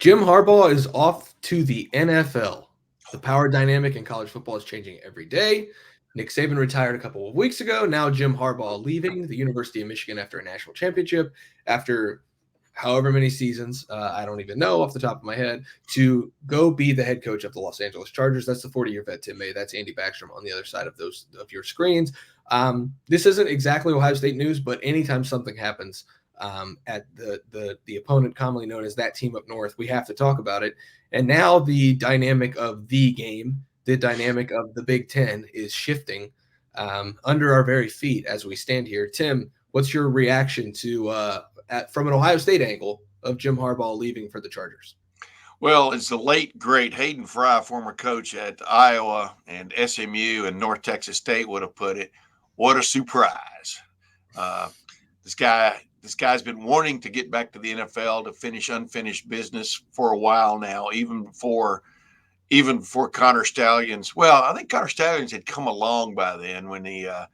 Jim Harbaugh is off to the NFL. The power dynamic in college football is changing every day. Nick Saban retired a couple of weeks ago. Now Jim Harbaugh leaving the University of Michigan after a national championship, after however many seasons, I don't even know off the top of my head, to go be the head coach of the Los Angeles Chargers. That's the 40-year vet, Tim May. That's Andy Backstrom on the other side of your screens. This isn't exactly Ohio State news, but anytime something happens at the opponent commonly known as that team up north, we have to talk about it. And now the dynamic of the game, the dynamic of the Big Ten is shifting under our very feet as we stand here. Tim, what's your reaction to from an Ohio State angle of Jim Harbaugh leaving for the Chargers? Well, as the late, great Hayden Fry, former coach at Iowa and SMU and North Texas State, would have put it, what a surprise. Uh, this guy's been wanting to get back to the NFL to finish unfinished business for a while now, even before Connor Stallions. Well, I think Connor Stallions had come along by then when he had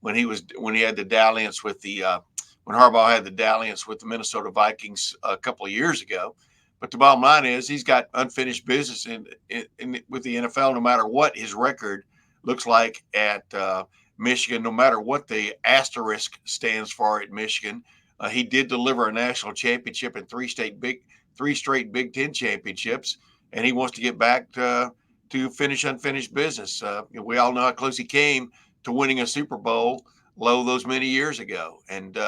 the dalliance with when Harbaugh had the dalliance with the Minnesota Vikings a couple of years ago. But the bottom line is he's got unfinished business with the NFL, no matter what his record looks like at Michigan, no matter what the asterisk stands for at Michigan. He did deliver a national championship and three straight Big Ten championships, and he wants to get back to finish unfinished business. We all know how close he came to winning a Super Bowl those many years ago. And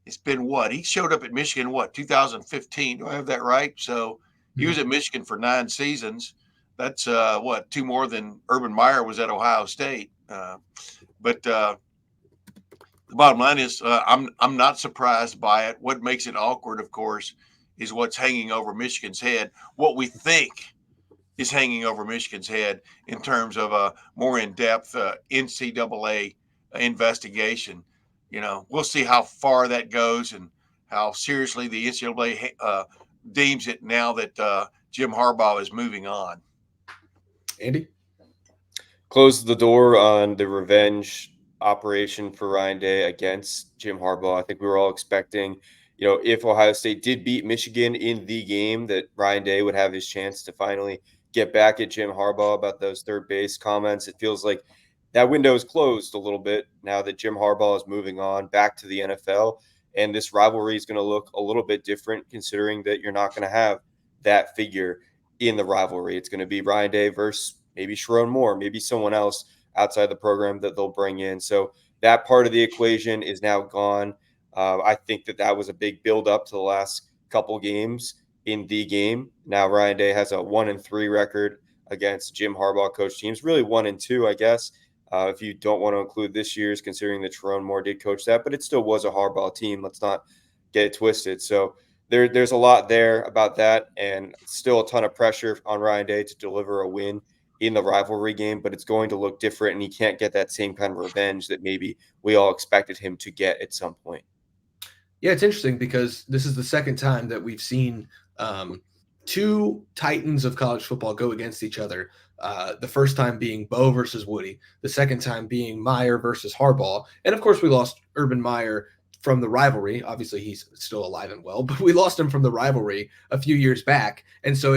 it's been he showed up at Michigan, 2015. Do I have that right? So he was at Michigan for 9 seasons. That's two more than Urban Meyer was at Ohio State. But the bottom line is I'm not surprised by it. What makes it awkward, of course, is what's hanging over Michigan's head. What we think is hanging over Michigan's head in terms of a more in-depth NCAA investigation. We'll see how far that goes and how seriously the NCAA deems it now that Jim Harbaugh is moving on. Andy? Close the door on the revenge operation for Ryan Day against Jim Harbaugh. I think we were all expecting, if Ohio State did beat Michigan in the game, that Ryan Day would have his chance to finally get back at Jim Harbaugh about those third base comments. It feels like that window is closed a little bit now that Jim Harbaugh is moving on back to the NFL. And this rivalry is going to look a little bit different considering that you're not going to have that figure in the rivalry. It's going to be Ryan Day versus maybe Sharon Moore, maybe someone else outside the program that they'll bring in. So that part of the equation is now gone. I think that was a big build-up to the last couple games in the game. Now Ryan Day has a 1-3 record against Jim Harbaugh coach teams, really 1-2, I guess. If you don't want to include this year's, considering that Sharon Moore did coach that, but it still was a Harbaugh team. Let's not get it twisted. So there's a lot there about that, and still a ton of pressure on Ryan Day to deliver a win in the rivalry game, but it's going to look different, and he can't get that same kind of revenge that maybe we all expected him to get at some point. Yeah, it's interesting because this is the second time that we've seen two titans of college football go against each other. The first time being Bo versus Woody, the second time being Meyer versus Harbaugh. And of course, we lost Urban Meyer from the rivalry. Obviously, he's still alive and well, but we lost him from the rivalry a few years back. And so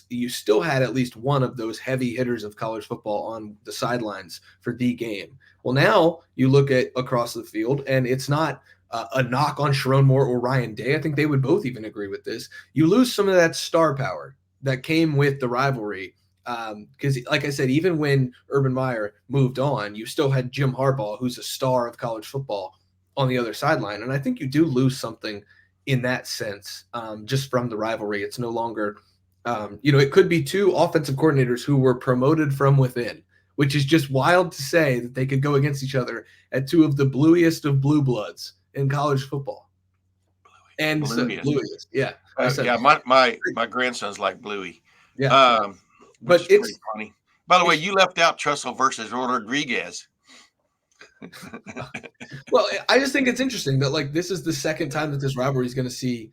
you still had at least one of those heavy hitters of college football on the sidelines for the game. Well, now you look at across the field, and it's not a knock on Sharon Moore or Ryan Day. I think they would both even agree with this. You lose some of that star power that came with the rivalry. Because, like I said, even when Urban Meyer moved on, you still had Jim Harbaugh, who's a star of college football, on the other sideline. And I think you do lose something in that sense, just from the rivalry. It's no longer, it could be two offensive coordinators who were promoted from within, which is just wild to say that they could go against each other at two of the bluiest of blue bloods in college football. And bluiest. Yeah. My grandson's like Bluey. Yeah. But it's pretty funny. By the way, you left out Trussell versus Rodriguez. Well, I just think it's interesting that this is the second time that this rivalry is going to see,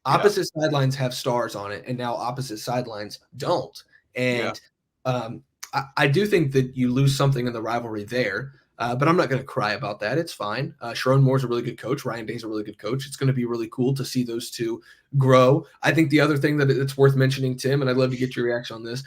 opposite sidelines have stars on it, and now opposite sidelines don't. And I do think that you lose something in the rivalry there. But I'm not going to cry about that. It's fine. Sharon Moore's a really good coach. Ryan Day's a really good coach. It's going to be really cool to see those two grow. I think the other thing that it's worth mentioning, Tim, and I'd love to get your reaction on this.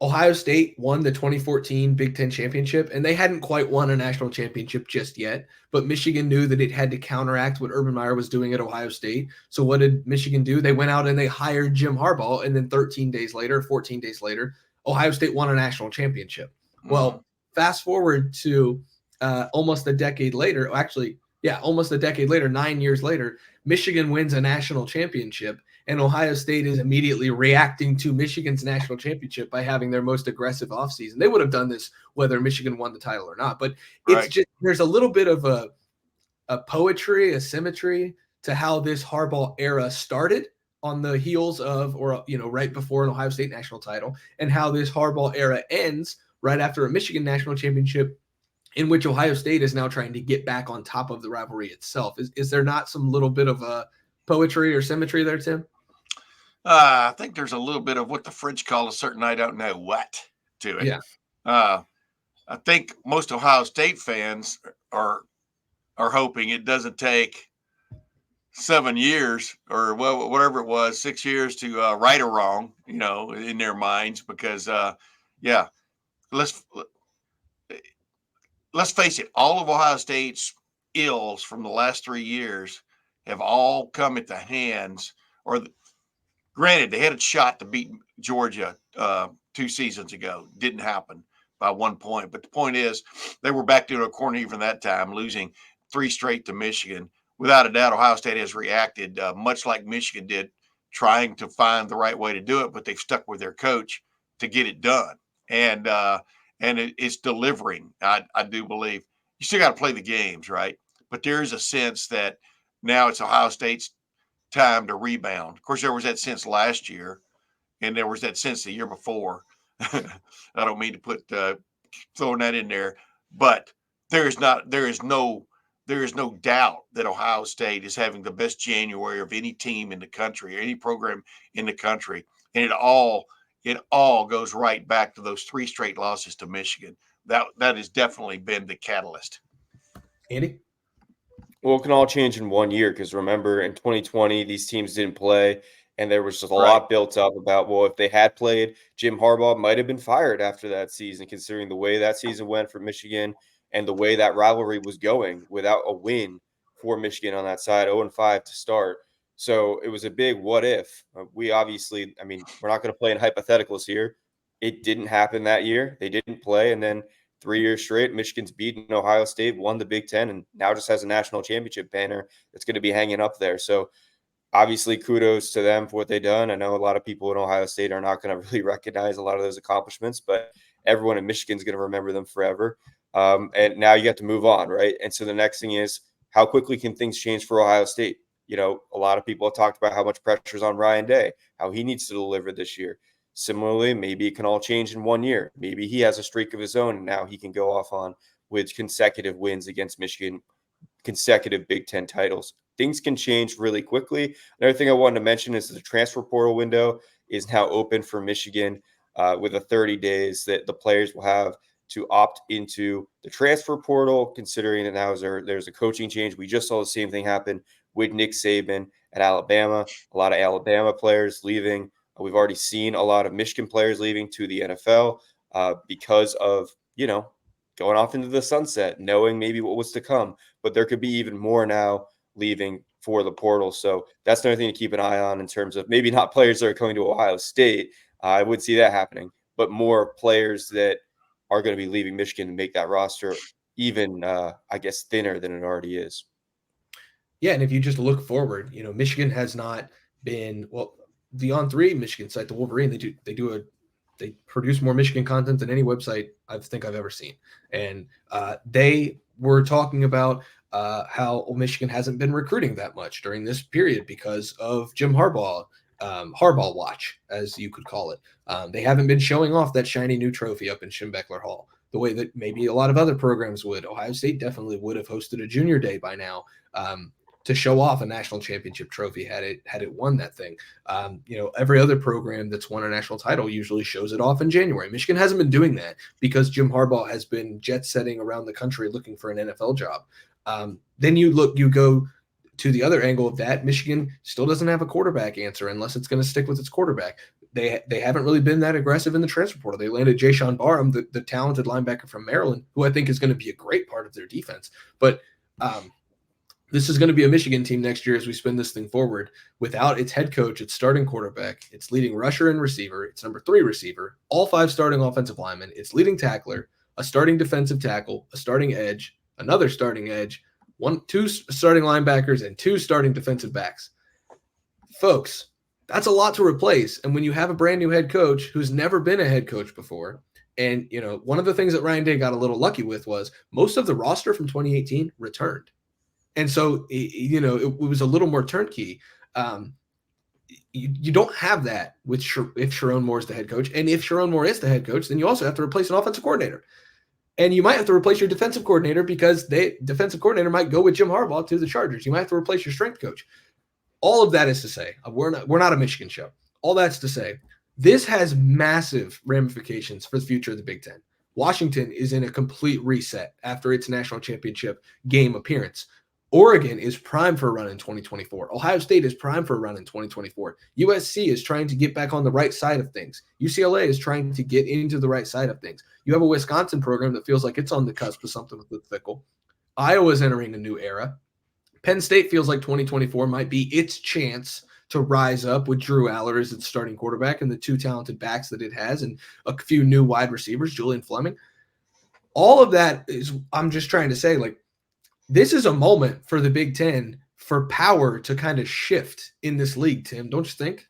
Ohio State won the 2014 Big Ten championship, and they hadn't quite won a national championship just yet. But Michigan knew that it had to counteract what Urban Meyer was doing at Ohio State. So what did Michigan do? They went out and they hired Jim Harbaugh, and then 14 days later, Ohio State won a national championship. Mhm. Well, fast forward to almost a decade later, almost a decade later, 9 years later, Michigan wins a national championship, and Ohio State is immediately reacting to Michigan's national championship by having their most aggressive offseason. They would have done this whether Michigan won the title or not, but it's just there's a little bit of a poetry, a symmetry to how this Harbaugh era started on the heels of, or right before an Ohio State national title, and how this Harbaugh era ends right after a Michigan national championship, in which Ohio State is now trying to get back on top of the rivalry itself. Is there not some little bit of a poetry or symmetry there, Tim? I think there's a little bit of what the French call a certain I don't know what to it. Yeah. I think most Ohio State fans are hoping it doesn't take 7 years or whatever it was, 6 years to right or wrong, in their minds, because let's face it, all of Ohio State's ills from the last 3 years have all come at the hands, granted, they had a shot to beat Georgia 2 seasons ago. Didn't happen by 1 point. But the point is, they were back into a corner even that time, losing 3 straight to Michigan. Without a doubt, Ohio State has reacted much like Michigan did, trying to find the right way to do it, but they've stuck with their coach to get it done. And it's delivering, I do believe. You still got to play the games, right? But there is a sense that now it's Ohio State's time to rebound. Of course, there was that sense last year, and there was that sense the year before. I don't mean to put throwing that in there, but there is no doubt that Ohio State is having the best January of any team in the country or any program in the country, and it all goes right back to those 3 straight losses to Michigan. That has definitely been the catalyst. Andy? Well, it can all change in 1 year, because remember, in 2020, these teams didn't play, and there was just a lot built up about, well, if they had played, Jim Harbaugh might have been fired after that season, considering the way that season went for Michigan and the way that rivalry was going without a win for Michigan on that side, 0-5 to start. So it was a big what if. We obviously, we're not going to play in hypotheticals here. It didn't happen that year. They didn't play, and then 3 years straight, Michigan's beaten Ohio State, won the Big Ten, and now just has a national championship banner that's going to be hanging up there. So obviously, kudos to them for what they've done. I know a lot of people in Ohio State are not going to really recognize a lot of those accomplishments, but everyone in Michigan is going to remember them forever. And now you got to move on, right? And so the next thing is, how quickly can things change for Ohio State? A lot of people have talked about how much pressure is on Ryan Day, how he needs to deliver this year. Similarly, maybe it can all change in 1 year. Maybe he has a streak of his own, and now he can go off on with consecutive wins against Michigan, consecutive Big Ten titles. Things can change really quickly. Another thing I wanted to mention is the transfer portal window is now open for Michigan with the 30 days that the players will have to opt into the transfer portal, considering that now there's a coaching change. We just saw the same thing happen with Nick Saban at Alabama. A lot of Alabama players leaving. We've already seen a lot of Michigan players leaving to the NFL because of, going off into the sunset, knowing maybe what was to come. But there could be even more now leaving for the portal. So that's another thing to keep an eye on in terms of maybe not players that are coming to Ohio State. I would see that happening, but more players that are going to be leaving Michigan to make that roster even, thinner than it already is. Yeah, and if you just look forward, Michigan has not been the On3 Michigan site, the Wolverine. They produce more Michigan content than any website I think I've ever seen, and they were talking about how Michigan hasn't been recruiting that much during this period because of Jim Harbaugh. Harbaugh watch, as you could call it. They haven't been showing off that shiny new trophy up in Schembechler Hall the way that maybe a lot of other programs would. Ohio State definitely would have hosted a junior day by now to show off a national championship trophy had it won that thing. Every other program that's won a national title usually shows it off in January. Michigan hasn't been doing that because Jim Harbaugh has been jet setting around the country looking for an NFL job. Then you go to the other angle of that. Michigan still doesn't have a quarterback answer unless it's going to stick with its quarterback. They haven't really been that aggressive in the transfer portal. They landed Jayshon Barham, the talented linebacker from Maryland, who I think is going to be a great part of their defense. But this is going to be a Michigan team next year as we spin this thing forward without its head coach, its starting quarterback, its leading rusher and receiver, its number 3 receiver, all 5 starting offensive linemen, its leading tackler, a starting defensive tackle, a starting edge, another starting edge, 2 starting linebackers, and 2 starting defensive backs. Folks, that's a lot to replace. And when you have a brand new head coach who's never been a head coach before, and one of the things that Ryan Day got a little lucky with was most of the roster from 2018 returned. And so, it was a little more turnkey. You don't have that if Sharon Moore is the head coach. And if Sharon Moore is the head coach, then you also have to replace an offensive coordinator. And you might have to replace your defensive coordinator because defensive coordinator might go with Jim Harbaugh to the Chargers. You might have to replace your strength coach. All of that is to say, we're not a Michigan show. All that's to say, this has massive ramifications for the future of the Big Ten. Washington is in a complete reset after its national championship game appearance. Oregon is primed for a run in 2024. Ohio State is primed for a run in 2024. USC is trying to get back on the right side of things. UCLA is trying to get into the right side of things. You have a Wisconsin program that feels like it's on the cusp of something with Fickle. Iowa is entering a new era. Penn State feels like 2024 might be its chance to rise up with Drew Aller as its starting quarterback and the 2 talented backs that it has and a few new wide receivers, Julian Fleming. All of that is, I'm just trying to say, this is a moment for the Big Ten for power to kind of shift in this league, Tim, don't you think?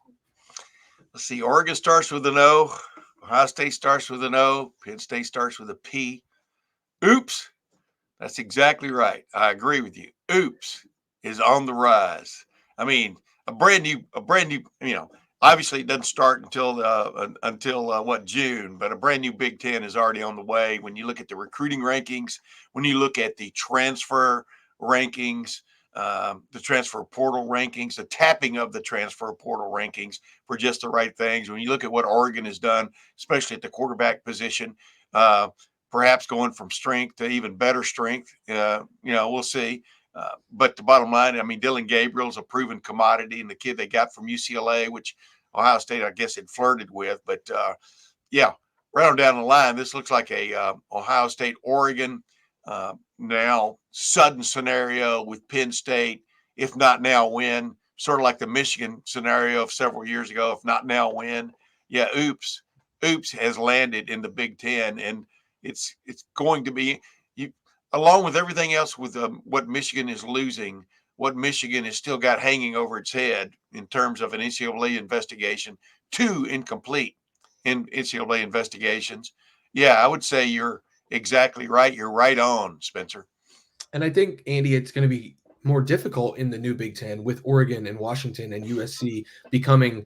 Let's see. Oregon starts with an O. Ohio State starts with an O. Penn State starts with a P. Oops. That's exactly right. I agree with you. Oops is on the rise. I mean, a brand new, obviously it doesn't start until June, but a brand new Big Ten is already on the way. When you look at the recruiting rankings, when you look at the transfer rankings, the transfer portal rankings, the tapping of the transfer portal rankings for just the right things. When you look at what Oregon has done, especially at the quarterback position, perhaps going from strength to even better strength, we'll see. But the bottom line, I mean, Dylan Gabriel's a proven commodity, and the kid they got from UCLA, which Ohio State, I guess, had flirted with. But, right on down the line, this looks like a Ohio State, Oregon, now sudden scenario with Penn State, if not now win, sort of like the Michigan scenario of several years ago, if not now win. Yeah, oops has landed in the Big Ten, and it's going to be along with everything else with what Michigan is losing, what Michigan has still got hanging over its head in terms of an NCAA investigation, 2 incomplete in NCAA investigations. Yeah, I would say you're exactly right. You're right on, Spencer. And I think, Andy, it's going to be more difficult in the new Big Ten with Oregon and Washington and USC becoming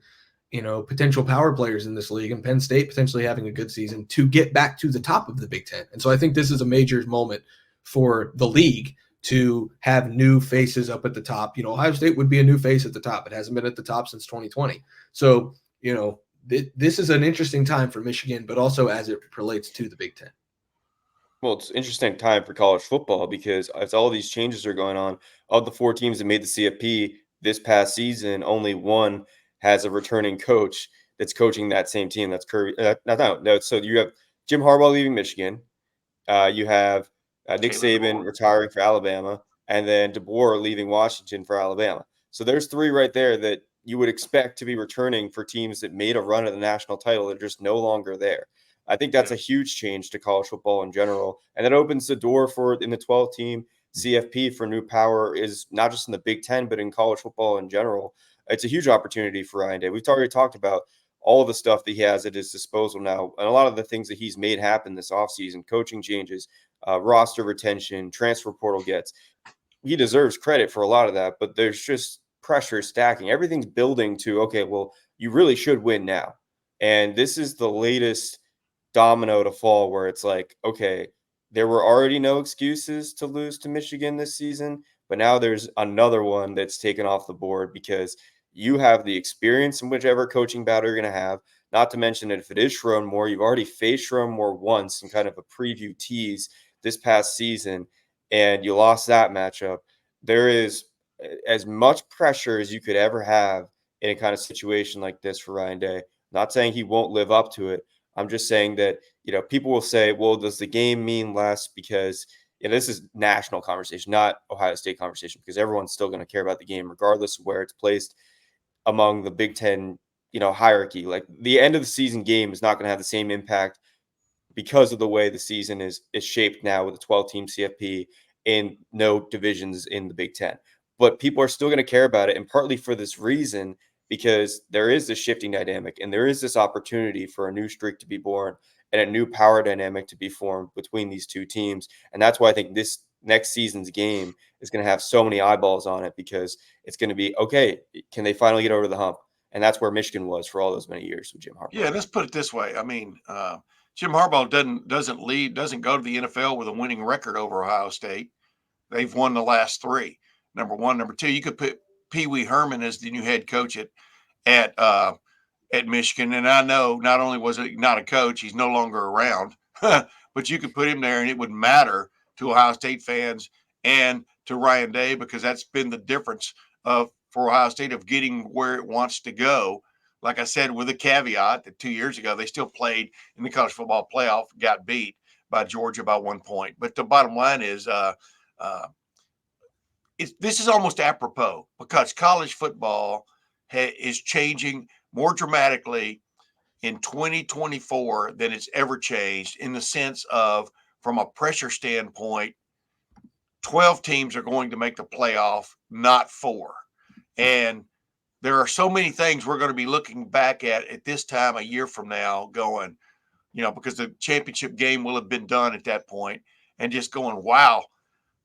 potential power players in this league and Penn State potentially having a good season to get back to the top of the Big Ten. And so I think this is a major moment for the league to have new faces up at the top. Ohio State would be a new face at the top. It hasn't been at the top since 2020. So, this is an interesting time for Michigan, but also as it relates to the Big Ten. Well, it's an interesting time for college football because as all these changes are going on, of the 4 teams that made the CFP this past season, only one has a returning coach that's coaching that same team. That's Kirby. No. So you have Jim Harbaugh leaving Michigan. You have Nick Saban retiring for Alabama, and then DeBoer leaving Washington for Alabama. So there's 3 right there that you would expect to be returning for teams that made a run at the national title. They're just no longer there. I think that's a huge change to college football in general. And that opens the door for, in the 12-team CFP, for new power, is not just in the Big Ten, but in college football in general. It's a huge opportunity for Ryan Day. We've already talked about all the stuff that he has at his disposal now, and a lot of the things that he's made happen this offseason, coaching changes, roster retention, transfer portal gets. He deserves credit for a lot of that, but there's just pressure stacking. Everything's building to, okay, well, you really should win now. And this is the latest domino to fall where it's like, okay, there were already no excuses to lose to Michigan this season, But now there's another one that's taken off the board because you have the experience in whichever coaching battle you're going to have. Not to mention that if it is Sharon Moore, you've already faced Sharon Moore once in kind of a preview tease this past season, and you lost that matchup. There is as much pressure as you could ever have in a kind of situation like this for Ryan Day. Not saying he won't live up to it. I'm just saying that, people will say, well, does the game mean less? Because this is national conversation, not Ohio State conversation, because everyone's still going to care about the game regardless of where it's placed among the Big Ten, hierarchy. Like the end of the season game is not going to have the same impact because of the way the season is shaped now with a 12-team CFP and no divisions in the Big Ten. But people are still going to care about it, and partly for this reason, because there is this shifting dynamic and there is this opportunity for a new streak to be born and a new power dynamic to be formed between these two teams. And that's why I think this next season's game is going to have so many eyeballs on it, because it's going to be, okay, can they finally get over the hump? And that's where Michigan was for all those many years with Jim Harbaugh. Yeah, let's put it this way. I mean, Jim Harbaugh doesn't go to the NFL with a winning record over Ohio State. They've won the last three. Number one. Number two, you could put Pee Wee Herman as the new head coach at Michigan. And I know not only was it not a coach, he's no longer around, but you could put him there and it would matter to Ohio State fans and to Ryan Day, because that's been the difference for Ohio State of getting where it wants to go. Like I said, with a caveat that 2 years ago, they still played in the college football playoff, got beat by Georgia by 1 point. But the bottom line is this is almost apropos, because college football is changing more dramatically in 2024 than it's ever changed, in the sense of, from a pressure standpoint, 12 teams are going to make the playoff, not 4. And there are so many things we're going to be looking back at this time a year from now going, because the championship game will have been done at that point, and just going, wow,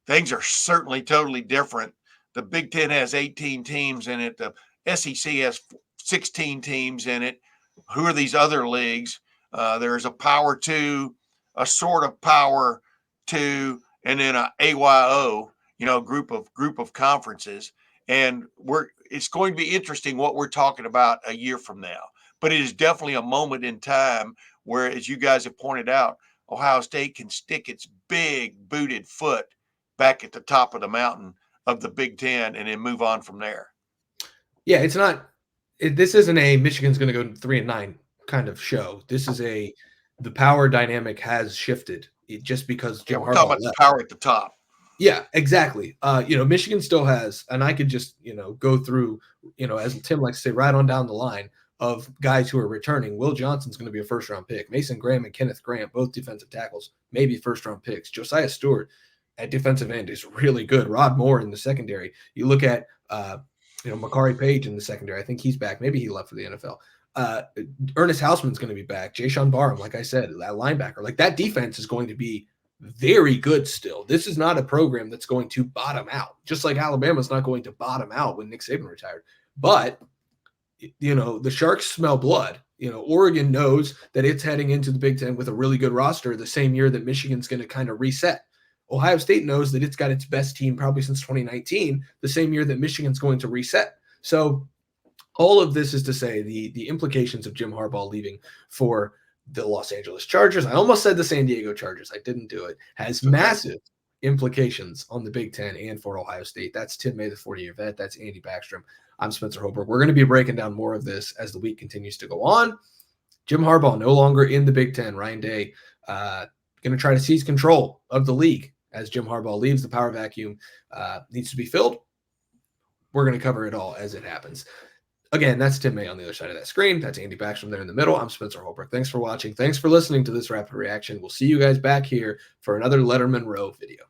things are certainly totally different. The Big Ten has 18 teams in it. The SEC has 16 teams in it. Who are these other leagues? There's a Power 2, a sort of Power 2, and then a AYO, group of conferences. And it's going to be interesting what we're talking about a year from now. But it is definitely a moment in time where, as you guys have pointed out, Ohio State can stick its big booted foot back at the top of the mountain of the Big Ten and then move on from there. Yeah, this isn't a Michigan's going to go 3-9 kind of show. This is the power dynamic has shifted just because Jim we're Harbaugh talking about left. The power at the top. Yeah, exactly. Michigan still has, and I could just, go through, as Tim likes to say, right on down the line of guys who are returning. Will Johnson's going to be a first-round pick. Mason Graham and Kenneth Grant, both defensive tackles, maybe first-round picks. Josiah Stewart at defensive end is really good. Rod Moore in the secondary. You look at, Makari Page in the secondary. I think he's back. Maybe he left for the NFL. Ernest Hausman's going to be back. Jayshon Barham, like I said, that linebacker. Like, that defense is going to be very good still. This is not a program that's going to bottom out, just like Alabama's not going to bottom out when Nick Saban retired. But, the Sharks smell blood. Oregon knows that it's heading into the Big Ten with a really good roster the same year that Michigan's going to kind of reset. Ohio State knows that it's got its best team probably since 2019, the same year that Michigan's going to reset. So all of this is to say the implications of Jim Harbaugh leaving for the Los Angeles Chargers, I almost said the San Diego Chargers, I didn't do it, has massive implications on the Big Ten and for Ohio State. That's Tim May, the 40-year vet. That's Andy Backstrom. I'm Spencer Holbrook. We're going to be breaking down more of this as the week continues to go on. Jim Harbaugh no longer in the Big Ten. Ryan Day going to try to seize control of the league as Jim Harbaugh leaves. The power vacuum needs to be filled. We're going to cover it all as it happens. Again, that's Tim May on the other side of that screen. That's Andy Backstrom there in the middle. I'm Spencer Holbrook. Thanks for watching. Thanks for listening to this Rapid Reaction. We'll see you guys back here for another Lettermen Row video.